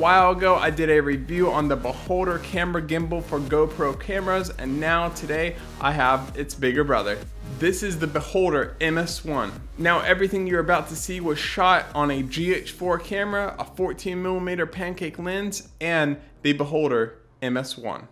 while ago, I did a review on the Beholder camera gimbal for GoPro cameras, and now today I have its bigger brother. This is the Beholder MS1. Now everything you're about to see was shot on a GH4 camera, a 14mm pancake lens, and the Beholder MS1.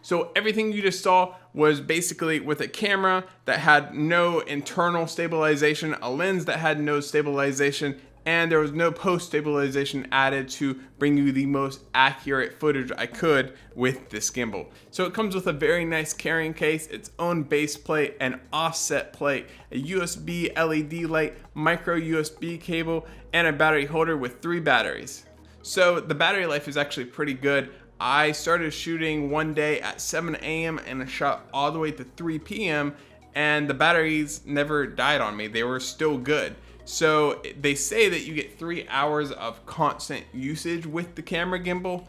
So everything you just saw was basically with a camera that had no internal stabilization, a lens that had no stabilization, and there was no post stabilization added to bring you the most accurate footage I could with this gimbal. So it comes with a very nice carrying case, its own base plate, an offset plate, a USB LED light, micro USB cable, and a battery holder with 3 batteries. So the battery life is actually pretty good. I started shooting one day at 7 a.m. and I shot all the way to 3 p.m. and the batteries never died on me. They were still good. So they say that you get 3 hours of constant usage with the camera gimbal.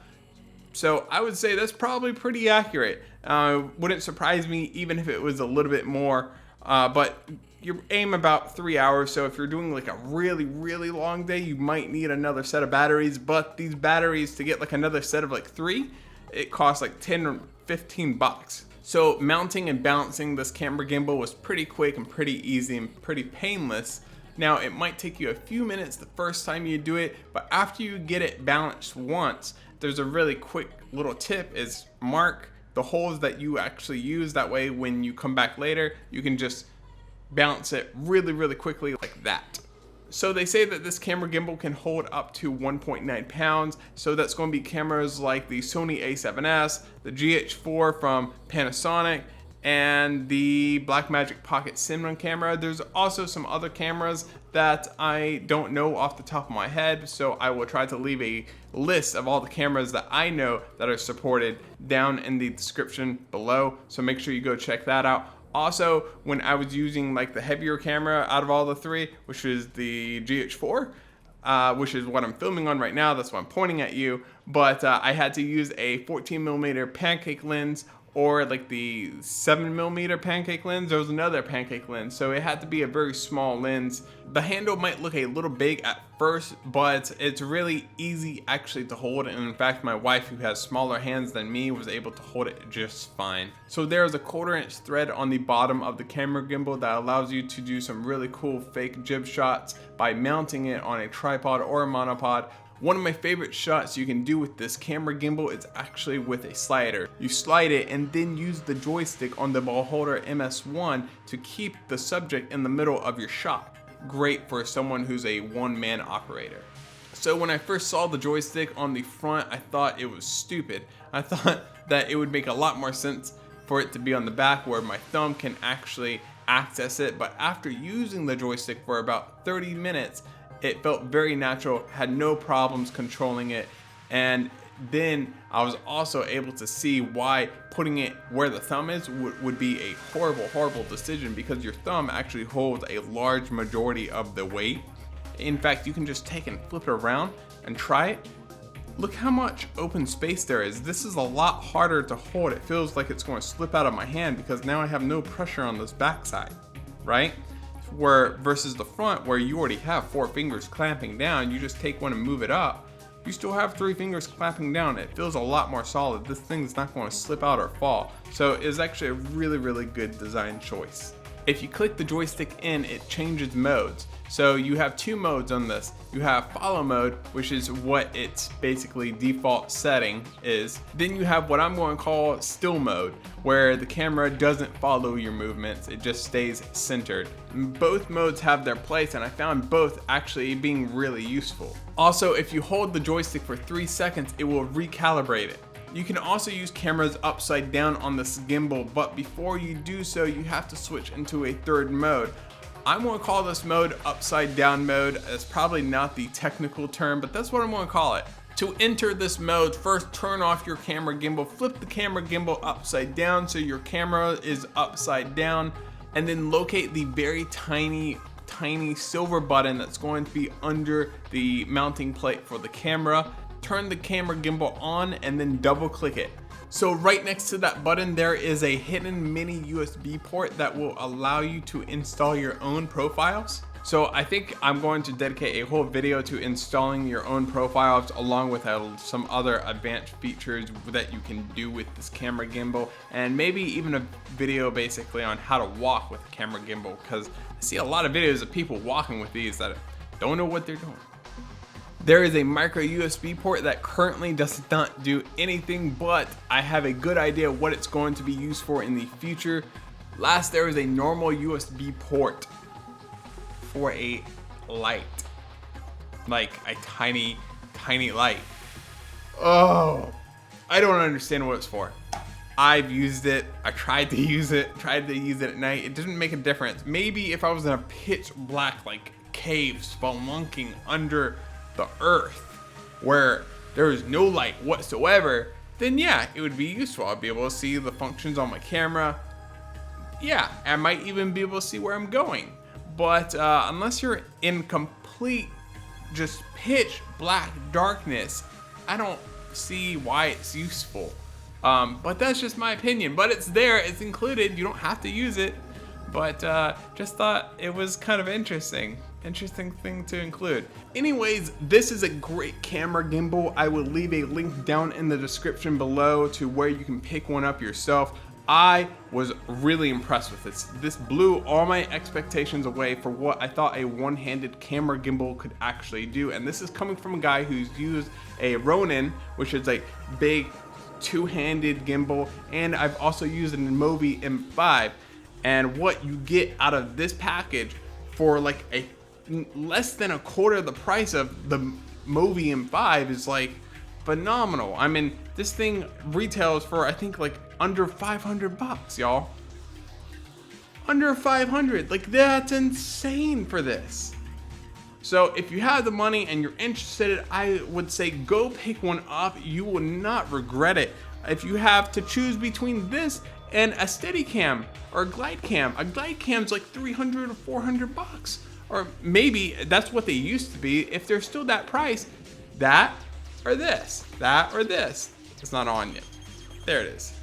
So I would say that's probably pretty accurate. Wouldn't surprise me even if it was a little bit more, but you aim about 3 hours. So if you're doing like a really long day, you might need another set of batteries, but these batteries, to get like another set of like 3, it costs like 10 or 15 bucks. So mounting and balancing this camera gimbal was pretty quick and pretty easy and pretty painless. Now it might take you a few minutes the first time you do it, but after you get it balanced once, there's a really quick little tip is mark the holes that you actually use. That way when you come back later, you can just balance it really quickly like that. So they say that this camera gimbal can hold up to 1.9 pounds. So that's going to be cameras like the Sony A7S, the GH4 from Panasonic, and the Blackmagic Pocket Cinema camera. There's also some other cameras that I don't know off the top of my head, so I will try to leave a list of all the cameras that I know that are supported down in the description below, so make sure you go check that out. Also, when I was using like the heavier camera out of all the 3, which is the GH4, which is what I'm filming on right now, that's why I'm pointing at you, but I had to use a 14mm pancake lens or like the 7mm pancake lens, there was another pancake lens. So it had to be a very small lens. The handle might look a little big at first, but it's really easy actually to hold. And in fact, my wife, who has smaller hands than me, was able to hold it just fine. So there's a 1/4" thread on the bottom of the camera gimbal that allows you to do some really cool fake jib shots by mounting it on a tripod or a monopod. One of my favorite shots you can do with this camera gimbal is actually with a slider. You slide it and then use the joystick on the ball holder MS1 to keep the subject in the middle of your shot. Great for someone who's a one-man operator. So when I first saw the joystick on the front, I thought it was stupid. I thought that it would make a lot more sense for it to be on the back where my thumb can actually access it. But after using the joystick for about 30 minutes, it felt very natural, had no problems controlling it. And then I was also able to see why putting it where the thumb is would be a horrible decision, because your thumb actually holds a large majority of the weight. In fact, you can just take and flip it around and try it. Look how much open space there is. This is a lot harder to hold. It feels like it's going to slip out of my hand because now I have no pressure on this backside, right? Where versus the front, where you already have 4 fingers clamping down, you just take one and move it up. You still have 3 fingers clamping down. It feels a lot more solid. This thing is not going to slip out or fall. So it's actually a really good design choice. If you click the joystick in, it changes modes. So you have 2 modes on this. You have follow mode, which is what its basically default setting is. Then you have what I'm going to call still mode, where the camera doesn't follow your movements, it just stays centered. Both modes have their place, and I found both actually being really useful. Also, if you hold the joystick for 3 seconds, it will recalibrate it. You can also use cameras upside down on this gimbal, but before you do so, you have to switch into a 3rd mode. I'm going to call this mode upside down mode. It's probably not the technical term, but that's what I'm going to call it. To enter this mode, first turn off your camera gimbal, flip the camera gimbal upside down so your camera is upside down, and then locate the very tiny silver button that's going to be under the mounting plate for the camera. Turn the camera gimbal on and then double click it. So right next to that button, there is a hidden mini USB port that will allow you to install your own profiles. So I think I'm going to dedicate a whole video to installing your own profiles, along with some other advanced features that you can do with this camera gimbal, and maybe even a video basically on how to walk with a camera gimbal, because I see a lot of videos of people walking with these that don't know what they're doing. There is a micro USB port that currently does not do anything, but I have a good idea what it's going to be used for in the future. Last, there is a normal USB port for a light, like a tiny light. Oh, I don't understand what it's for. I've used it, I tried to use it at night. It didn't make a difference. Maybe if I was in a pitch black like cave spelunking under the earth where there is no light whatsoever, then yeah, it would be useful. I'd be able to see the functions on my camera. Yeah, I might even be able to see where I'm going. But unless you're in complete just pitch black darkness, I don't see why it's useful. But that's just my opinion. But it's there, it's included, you don't have to use it. But just thought it was kind of interesting thing to include. Anyways, this is a great camera gimbal. I will leave a link down in the description below to where you can pick one up yourself. I was really impressed with this. This blew all my expectations away for what I thought a one-handed camera gimbal could actually do. And this is coming from a guy who's used a Ronin, which is a big two-handed gimbal, and I've also used an Movi M5. And what you get out of this package for like a less than a quarter of the price of the Movi M5 is like phenomenal. I mean, this thing retails for I think like under 500 bucks, y'all. Under 500, like that's insane for this. So if you have the money and you're interested, I would say go pick one up. You will not regret it. If you have to choose between this and a Steadicam or a glide cam is like 300 or 400 bucks. Or maybe that's what they used to be. If they're still that price, that or this. It's not on yet. There it is.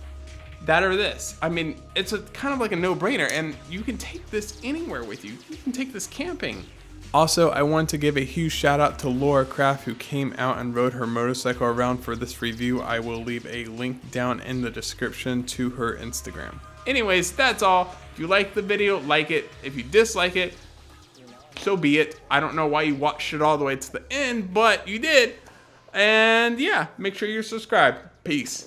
that or this. I mean, it's kind of like a no-brainer, and you can take this anywhere with you. You can take this camping. Also, I want to give a huge shout out to Laura Craft, who came out and rode her motorcycle around for this review. I will leave a link down in the description to her Instagram. Anyways, that's all. If you like the video, like it. If you dislike it, so be it. I don't know why you watched it all the way to the end, but you did. And yeah, make sure you're subscribed. Peace.